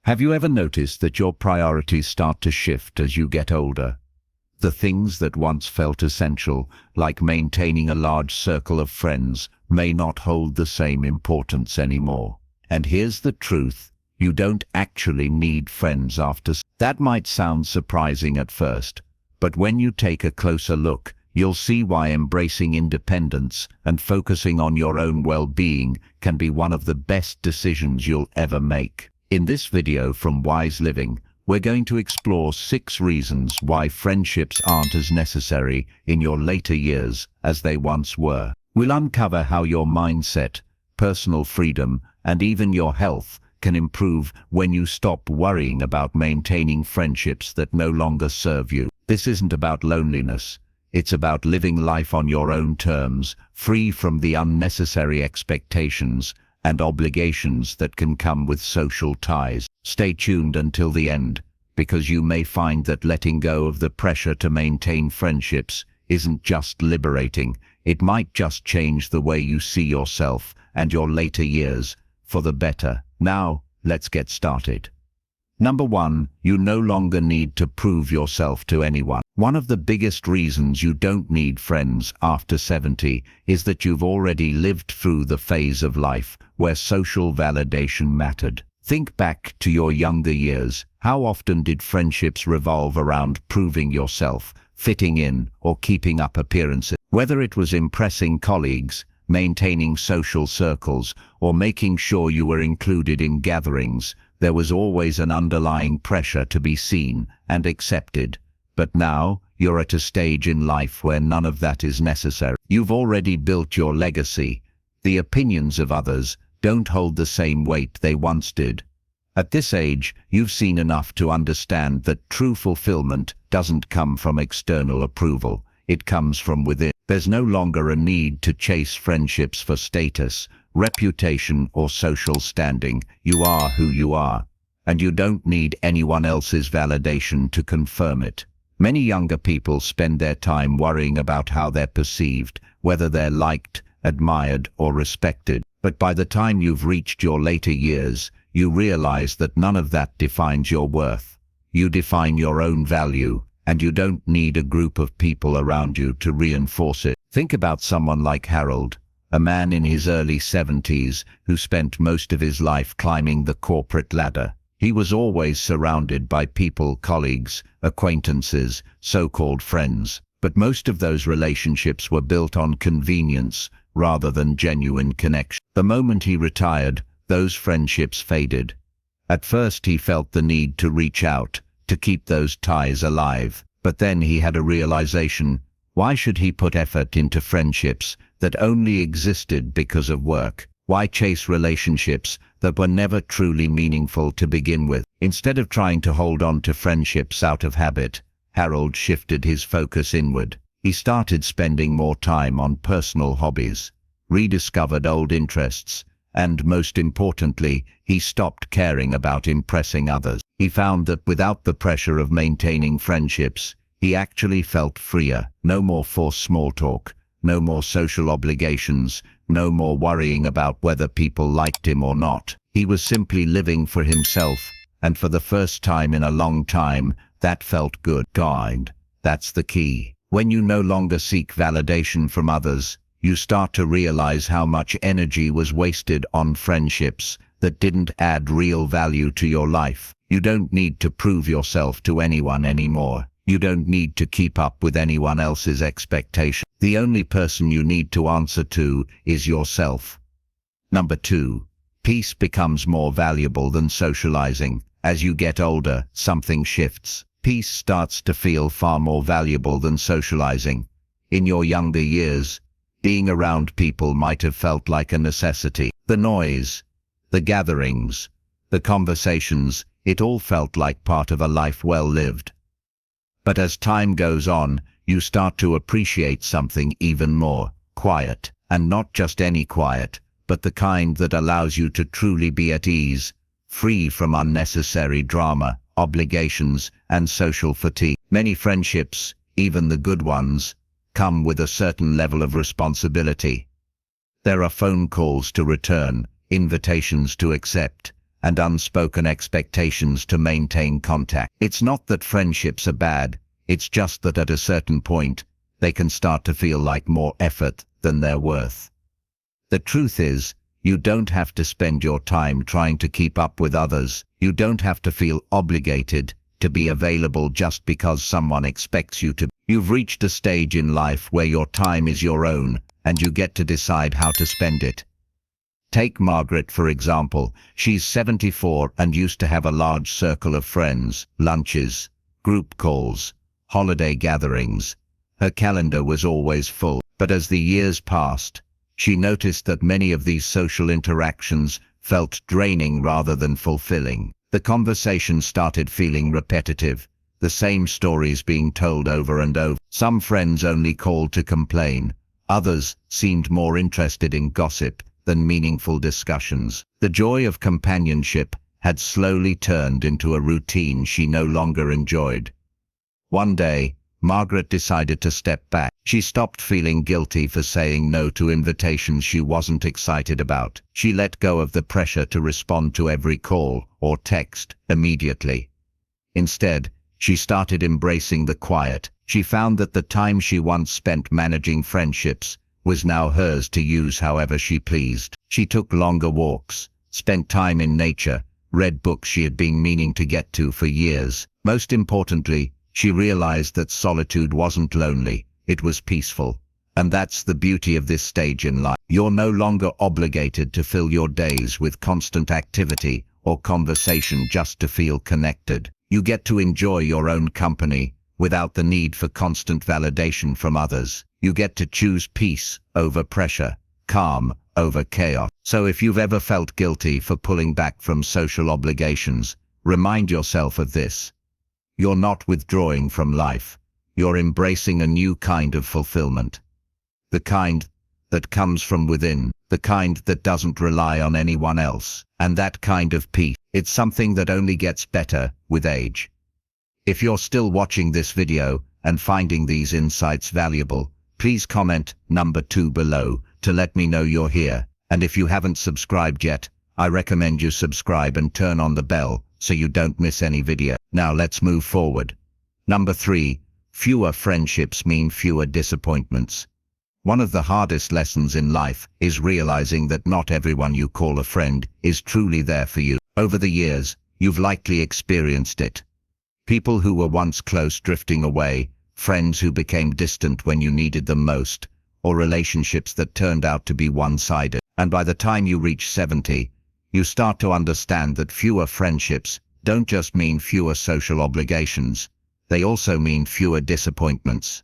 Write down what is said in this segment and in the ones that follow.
Have you ever noticed that your priorities start to shift as you get older? The things that once felt essential, like maintaining a large circle of friends, may not hold the same importance anymore. And here's the truth: you don't actually need friends after. That might sound surprising at first, but when you take a closer look, you'll see why embracing independence and focusing on your own well-being can be one of the best decisions you'll ever make. In this video from Wise Living, we're going to explore 6 reasons why friendships aren't as necessary in your later years as they once were. We'll uncover how your mindset, personal freedom, and even your health can improve when you stop worrying about maintaining friendships that no longer serve you. This isn't about loneliness. It's about living life on your own terms, free from the unnecessary expectations and obligations that can come with social ties. Stay tuned until the end, because you may find that letting go of the pressure to maintain friendships isn't just liberating, it might just change the way you see yourself and your later years for the better. Now, let's get started. Number 1, you no longer need to prove yourself to anyone. One of the biggest reasons you don't need friends after 70 is that you've already lived through the phase of life where social validation mattered. Think back to your younger years. How often did friendships revolve around proving yourself, fitting in, or keeping up appearances? Whether it was impressing colleagues, maintaining social circles, or making sure you were included in gatherings, there was always an underlying pressure to be seen and accepted. But now, you're at a stage in life where none of that is necessary. You've already built your legacy. The opinions of others don't hold the same weight they once did. At this age, you've seen enough to understand that true fulfillment doesn't come from external approval. It comes from within. There's no longer a need to chase friendships for status, reputation, or social standing. You are who you are, and you don't need anyone else's validation to confirm it. Many younger people spend their time worrying about how they're perceived, whether they're liked, admired, or respected. But by the time you've reached your later years, you realize that none of that defines your worth. You define your own value, and you don't need a group of people around you to reinforce it. Think about someone like Harold, a man in his early 70s who spent most of his life climbing the corporate ladder. He was always surrounded by people, colleagues, acquaintances, so-called friends. But most of those relationships were built on convenience rather than genuine connection. The moment he retired, those friendships faded. At first he felt the need to reach out, to keep those ties alive. But then he had a realization: why should he put effort into friendships that only existed because of work? Why chase relationships that were never truly meaningful to begin with? Instead of trying to hold on to friendships out of habit, Harold shifted his focus inward. He started spending more time on personal hobbies, rediscovered old interests, and most importantly, he stopped caring about impressing others. He found that without the pressure of maintaining friendships, he actually felt freer. No more forced small talk, no more social obligations, no more worrying about whether people liked him or not. He was simply living for himself, and for the first time in a long time, that felt good. That's the key. When you no longer seek validation from others, you start to realize how much energy was wasted on friendships that didn't add real value to your life. You don't need to prove yourself to anyone anymore. You don't need to keep up with anyone else's expectations. The only person you need to answer to is yourself. Number 2, peace becomes more valuable than socializing. As you get older, something shifts. Peace starts to feel far more valuable than socializing. In your younger years, being around people might have felt like a necessity. The noise, the gatherings, the conversations, it all felt like part of a life well lived. But as time goes on, you start to appreciate something even more: quiet. And not just any quiet, but the kind that allows you to truly be at ease, free from unnecessary drama, obligations, and social fatigue. Many friendships, even the good ones, come with a certain level of responsibility. There are phone calls to return, invitations to accept, and unspoken expectations to maintain contact. It's not that friendships are bad, it's just that at a certain point, they can start to feel like more effort than they're worth. The truth is, you don't have to spend your time trying to keep up with others. You don't have to feel obligated to be available just because someone expects you to. You've reached a stage in life where your time is your own, and you get to decide how to spend it. Take Margaret, for example. She's 74 and used to have a large circle of friends, lunches, group calls, holiday gatherings. Her calendar was always full. But as the years passed, she noticed that many of these social interactions felt draining rather than fulfilling. The conversation started feeling repetitive, the same stories being told over and over. Some friends only called to complain. Others seemed more interested in gossip than meaningful discussions. The joy of companionship had slowly turned into a routine she no longer enjoyed. One day, Margaret decided to step back. She stopped feeling guilty for saying no to invitations she wasn't excited about. She let go of the pressure to respond to every call or text immediately. Instead, she started embracing the quiet. She found that the time she once spent managing friendships was now hers to use however she pleased. She took longer walks, spent time in nature, read books she had been meaning to get to for years. Most importantly, she realized that solitude wasn't lonely, it was peaceful. And that's the beauty of this stage in life. You're no longer obligated to fill your days with constant activity or conversation just to feel connected. You get to enjoy your own company without the need for constant validation from others. You get to choose peace over pressure, calm over chaos. So if you've ever felt guilty for pulling back from social obligations, remind yourself of this. You're not withdrawing from life. You're embracing a new kind of fulfillment. The kind that comes from within, the kind that doesn't rely on anyone else. And that kind of peace, it's something that only gets better with age. If you're still watching this video and finding these insights valuable, please comment number 2 below to let me know you're here. And if you haven't subscribed yet, I recommend you subscribe and turn on the bell so you don't miss any video. Now let's move forward. Number 3, fewer friendships mean fewer disappointments. One of the hardest lessons in life is realizing that not everyone you call a friend is truly there for you. Over the years, you've likely experienced it. People who were once close drifting away, friends who became distant when you needed them most, or relationships that turned out to be one-sided. And by the time you reach 70, you start to understand that fewer friendships don't just mean fewer social obligations, they also mean fewer disappointments.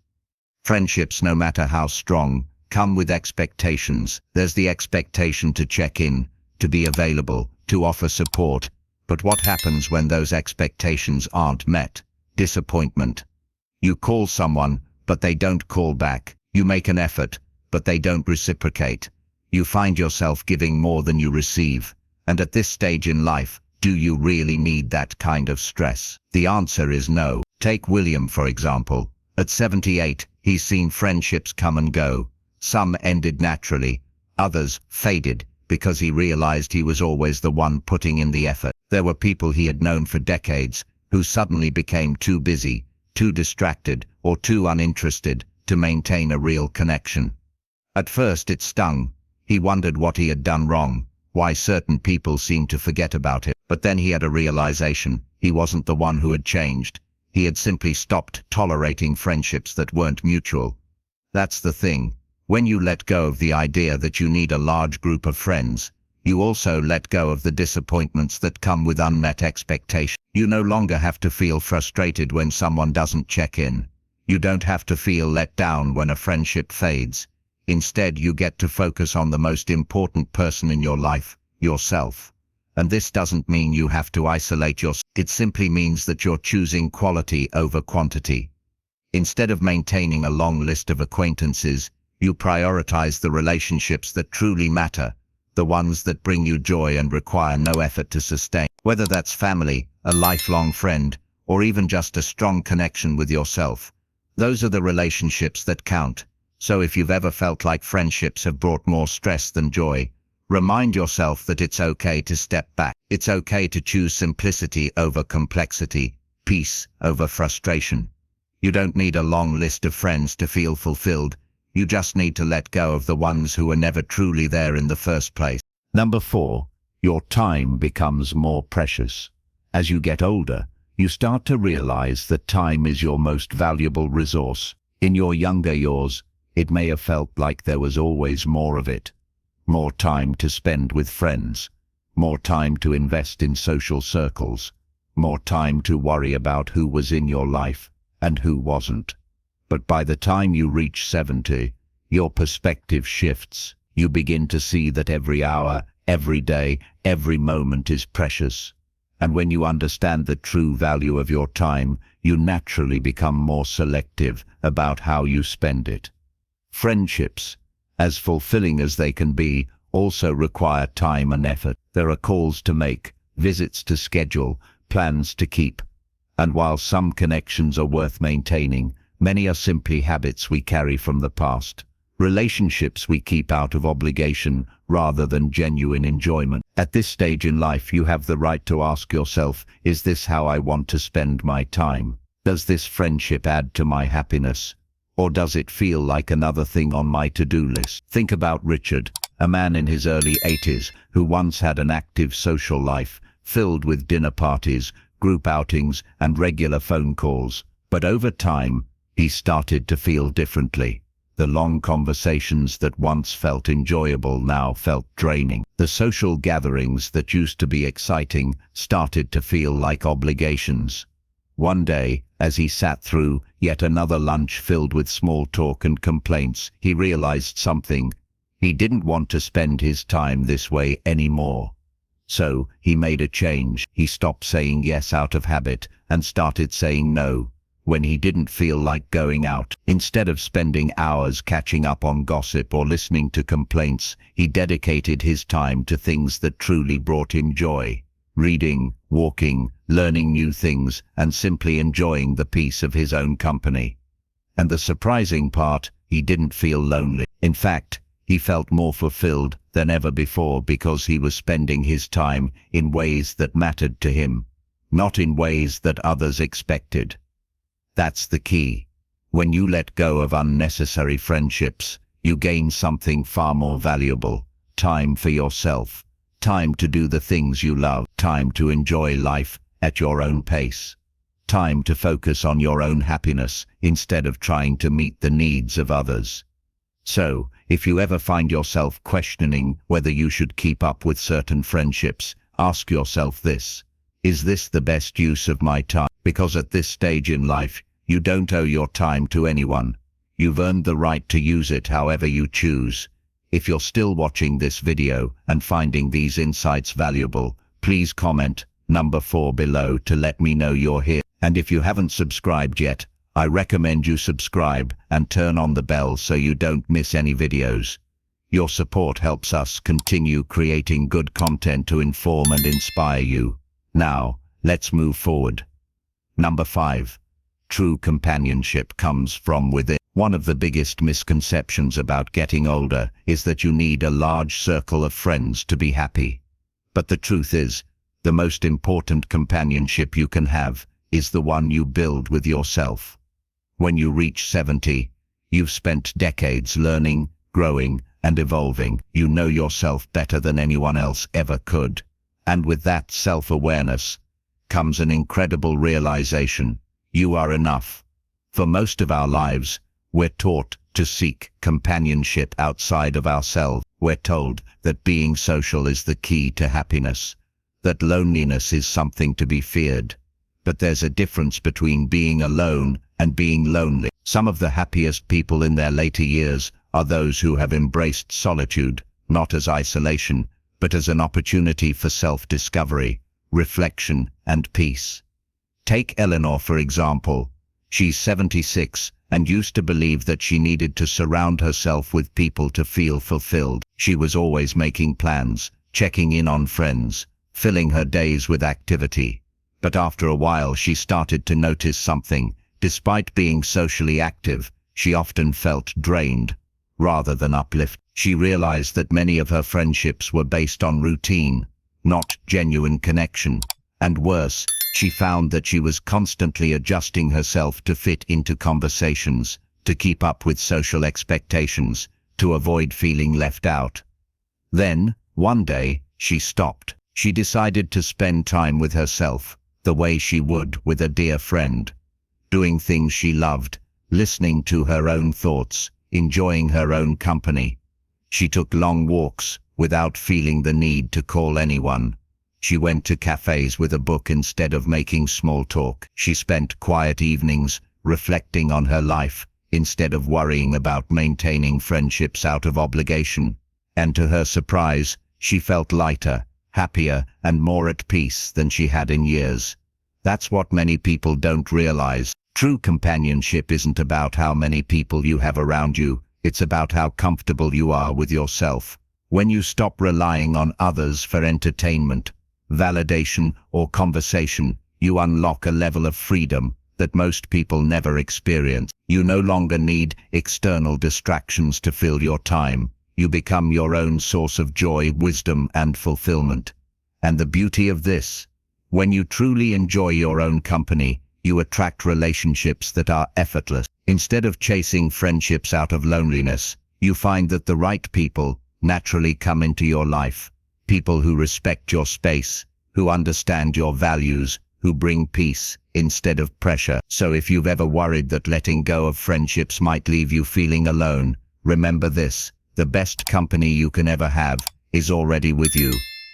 Friendships, no matter how strong, come with expectations. There's the expectation to check in, to be available, to offer support. But what happens when those expectations aren't met? Disappointment. You call someone, but they don't call back. You make an effort, but they don't reciprocate. You find yourself giving more than you receive. And at this stage in life, do you really need that kind of stress? The answer is no. Take William, for example. At 78, he's seen friendships come and go. Some ended naturally, others faded because he realized he was always the one putting in the effort. There were people he had known for decades who suddenly became too busy, too distracted, or too uninterested to maintain a real connection. At first it stung. He wondered what he had done wrong, why certain people seemed to forget about him. But then he had a realization. He wasn't the one who had changed. He had simply stopped tolerating friendships that weren't mutual. That's the thing. When you let go of the idea that you need a large group of friends, you also let go of the disappointments that come with unmet expectations. You no longer have to feel frustrated when someone doesn't check in. You don't have to feel let down when a friendship fades. Instead, you get to focus on the most important person in your life, yourself. And this doesn't mean you have to isolate yourself. It simply means that you're choosing quality over quantity. Instead of maintaining a long list of acquaintances, you prioritize the relationships that truly matter, the ones that bring you joy and require no effort to sustain. Whether that's family, a lifelong friend, or even just a strong connection with yourself, those are the relationships that count. So if you've ever felt like friendships have brought more stress than joy, Remind yourself that it's okay to step back. It's okay to choose simplicity over complexity, peace over frustration. You don't need a long list of friends to feel fulfilled. You just need to let go of the ones who were never truly there in the first place. Number 4, your time becomes more precious. As you get older, you start to realize that time is your most valuable resource. In your younger years, it may have felt like there was always more of it. More time to spend with friends, more time to invest in social circles, more time to worry about who was in your life and who wasn't. But by the time you reach 70, your perspective shifts. You begin to see that every hour, every day, every moment is precious. And when you understand the true value of your time, you naturally become more selective about how you spend it. Friendships, as fulfilling as they can be, also require time and effort. There are calls to make, visits to schedule, plans to keep. And while some connections are worth maintaining, many are simply habits we carry from the past. Relationships we keep out of obligation rather than genuine enjoyment. At this stage in life, you have the right to ask yourself, is this how I want to spend my time? Does this friendship add to my happiness? Or does it feel like another thing on my to-do list? Think about Richard, a man in his early 80s who once had an active social life filled with dinner parties, group outings, and regular phone calls. But over time, he started to feel differently. The long conversations that once felt enjoyable now felt draining. The social gatherings that used to be exciting started to feel like obligations. One day, as he sat through yet another lunch filled with small talk and complaints, he realized something. He didn't want to spend his time this way anymore. So, he made a change. He stopped saying yes out of habit and started saying no when he didn't feel like going out. Instead of spending hours catching up on gossip or listening to complaints, he dedicated his time to things that truly brought him joy. Reading, walking, learning new things, and simply enjoying the peace of his own company. And the surprising part, he didn't feel lonely. In fact, he felt more fulfilled than ever before because he was spending his time in ways that mattered to him, not in ways that others expected. That's the key. When you let go of unnecessary friendships, you gain something far more valuable: time for yourself, time to do the things you love, time to enjoy life at your own pace, time to focus on your own happiness instead of trying to meet the needs of others. So, if you ever find yourself questioning whether you should keep up with certain friendships, ask yourself this: is this the best use of my time? Because at this stage in life, you don't owe your time to anyone. You've earned the right to use it however you choose. If you're still watching this video and finding these insights valuable, please comment number 4 below to let me know you're here. And if you haven't subscribed yet, I recommend you subscribe and turn on the bell so you don't miss any videos. Your support helps us continue creating good content to inform and inspire you. Now, let's move forward. Number 5. True companionship comes from within. One of the biggest misconceptions about getting older is that you need a large circle of friends to be happy. But the truth is, the most important companionship you can have is the one you build with yourself. When you reach 70, you've spent decades learning, growing, and evolving. You know yourself better than anyone else ever could. And with that self-awareness comes an incredible realization: you are enough. For most of our lives, we're taught to seek companionship outside of ourselves. We're told that being social is the key to happiness, that loneliness is something to be feared. But there's a difference between being alone and being lonely. Some of the happiest people in their later years are those who have embraced solitude, not as isolation, but as an opportunity for self-discovery, reflection, and peace. Take Eleanor, for example. She's 76 and used to believe that she needed to surround herself with people to feel fulfilled. She was always making plans, checking in on friends, filling her days with activity. But after a while she started to notice something. Despite being socially active, she often felt drained rather than uplifted. She realized that many of her friendships were based on routine, not genuine connection. And worse, she found that she was constantly adjusting herself to fit into conversations, to keep up with social expectations, to avoid feeling left out. Then, one day, she stopped. She decided to spend time with herself, the way she would with a dear friend. Doing things she loved, listening to her own thoughts, enjoying her own company. She took long walks, without feeling the need to call anyone. She went to cafes with a book instead of making small talk. She spent quiet evenings, reflecting on her life, instead of worrying about maintaining friendships out of obligation. And to her surprise, she felt lighter, happier, and more at peace than she had in years. That's what many people don't realize. True companionship isn't about how many people you have around you, it's about how comfortable you are with yourself. When you stop relying on others for entertainment, validation, or conversation, you unlock a level of freedom that most people never experience. You no longer need external distractions to fill your time. You become your own source of joy, wisdom, and fulfillment. And the beauty of this, when you truly enjoy your own company, you attract relationships that are effortless. Instead of chasing friendships out of loneliness, you find that the right people naturally come into your life. People who respect your space, who understand your values, who bring peace instead of pressure. So if you've ever worried that letting go of friendships might leave you feeling alone, remember this: the best company you can ever have is already with you.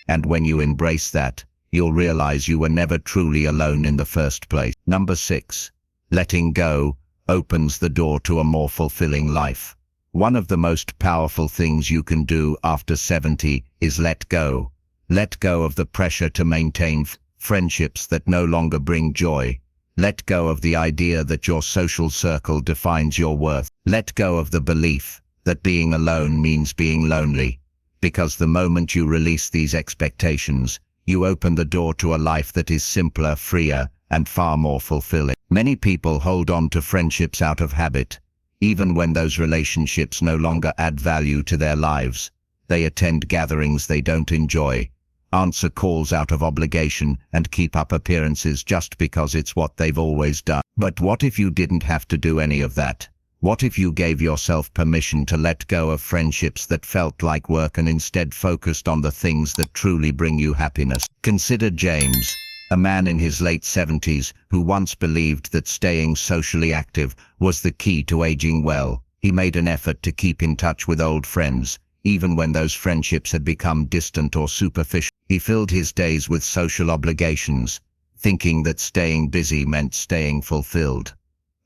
And when you embrace that, you'll realize you were never truly alone in the first place. Number 6. Letting go opens the door to a more fulfilling life. One of the most powerful things you can do after 70 is let go. Let go of the pressure to maintain friendships that no longer bring joy. Let go of the idea that your social circle defines your worth. Let go of the belief that being alone means being lonely. Because the moment you release these expectations, you open the door to a life that is simpler, freer, and far more fulfilling. Many people hold on to friendships out of habit. Even when those relationships no longer add value to their lives, they attend gatherings they don't enjoy, answer calls out of obligation, and keep up appearances just because it's what they've always done. But what if you didn't have to do any of that? What if you gave yourself permission to let go of friendships that felt like work and instead focused on the things that truly bring you happiness? Consider James, a man in his late 70s who once believed that staying socially active was the key to aging well. He made an effort to keep in touch with old friends, even when those friendships had become distant or superficial. He filled his days with social obligations, thinking that staying busy meant staying fulfilled.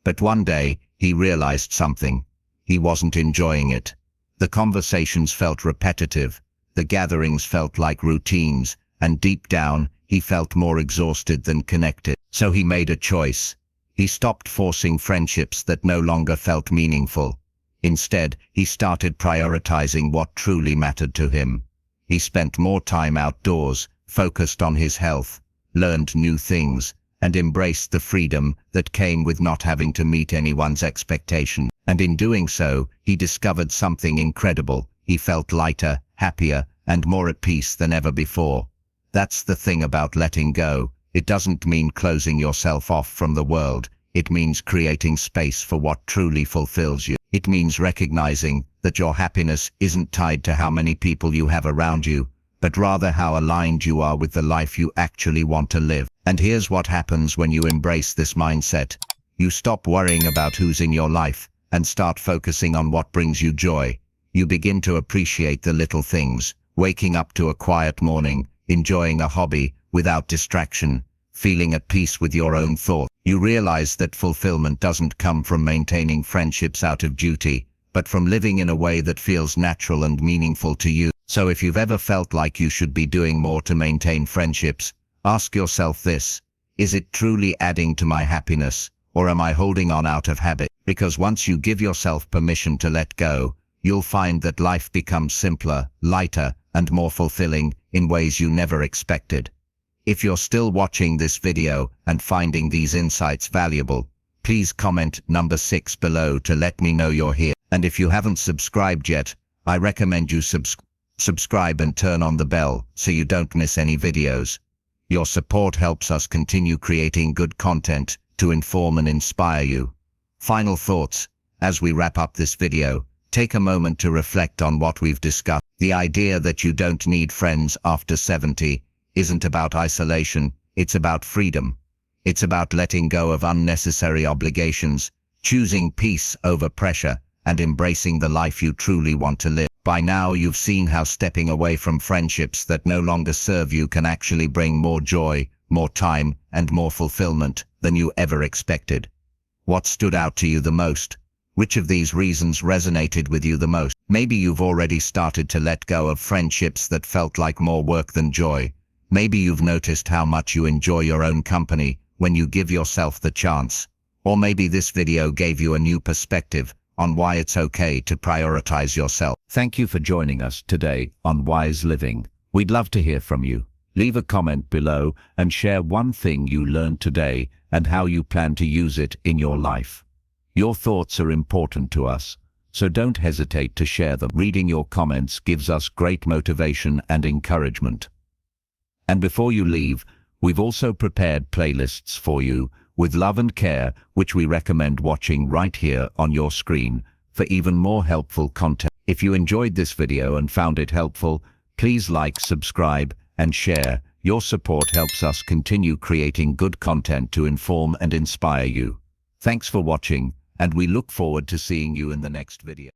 But one day, he realized something. He wasn't enjoying it. The conversations felt repetitive, the gatherings felt like routines, and deep down, he felt more exhausted than connected. So he made a choice. He stopped forcing friendships that no longer felt meaningful. Instead, he started prioritizing what truly mattered to him. He spent more time outdoors, focused on his health, learned new things, and embraced the freedom that came with not having to meet anyone's expectations. And in doing so, he discovered something incredible. He felt lighter, happier, and more at peace than ever before. That's the thing about letting go. It doesn't mean closing yourself off from the world. It means creating space for what truly fulfills you. It means recognizing that your happiness isn't tied to how many people you have around you, but rather how aligned you are with the life you actually want to live. And here's what happens when you embrace this mindset. You stop worrying about who's in your life and start focusing on what brings you joy. You begin to appreciate the little things, waking up to a quiet morning, enjoying a hobby without distraction, feeling at peace with your own thoughts. You realize that fulfillment doesn't come from maintaining friendships out of duty, but from living in a way that feels natural and meaningful to you. So if you've ever felt like you should be doing more to maintain friendships, ask yourself this: is it truly adding to my happiness, or am I holding on out of habit? Because once you give yourself permission to let go, you'll find that life becomes simpler, lighter, and more fulfilling in ways you never expected. If you're still watching this video and finding these insights valuable, please comment number 6 below to let me know you're here. And if you haven't subscribed yet, I recommend you subscribe and turn on the bell so you don't miss any videos. Your support helps us continue creating good content to inform and inspire you. Final thoughts. As we wrap up this video, take a moment to reflect on what we've discussed. The idea that you don't need friends after 70 isn't about isolation, it's about freedom. It's about letting go of unnecessary obligations, choosing peace over pressure, and embracing the life you truly want to live. By now, you've seen how stepping away from friendships that no longer serve you can actually bring more joy, more time, and more fulfillment than you ever expected. What stood out to you the most? Which of these reasons resonated with you the most? Maybe you've already started to let go of friendships that felt like more work than joy. Maybe you've noticed how much you enjoy your own company when you give yourself the chance. Or maybe this video gave you a new perspective on why it's okay to prioritize yourself. Thank you for joining us today on Wise Living. We'd love to hear from you. Leave a comment below and share one thing you learned today and how you plan to use it in your life. Your thoughts are important to us, so don't hesitate to share them. Reading your comments gives us great motivation and encouragement. And before you leave, we've also prepared playlists for you with love and care, which we recommend watching right here on your screen for even more helpful content. If you enjoyed this video and found it helpful, please like, subscribe, and share. Your support helps us continue creating good content to inform and inspire you. Thanks for watching, and we look forward to seeing you in the next video.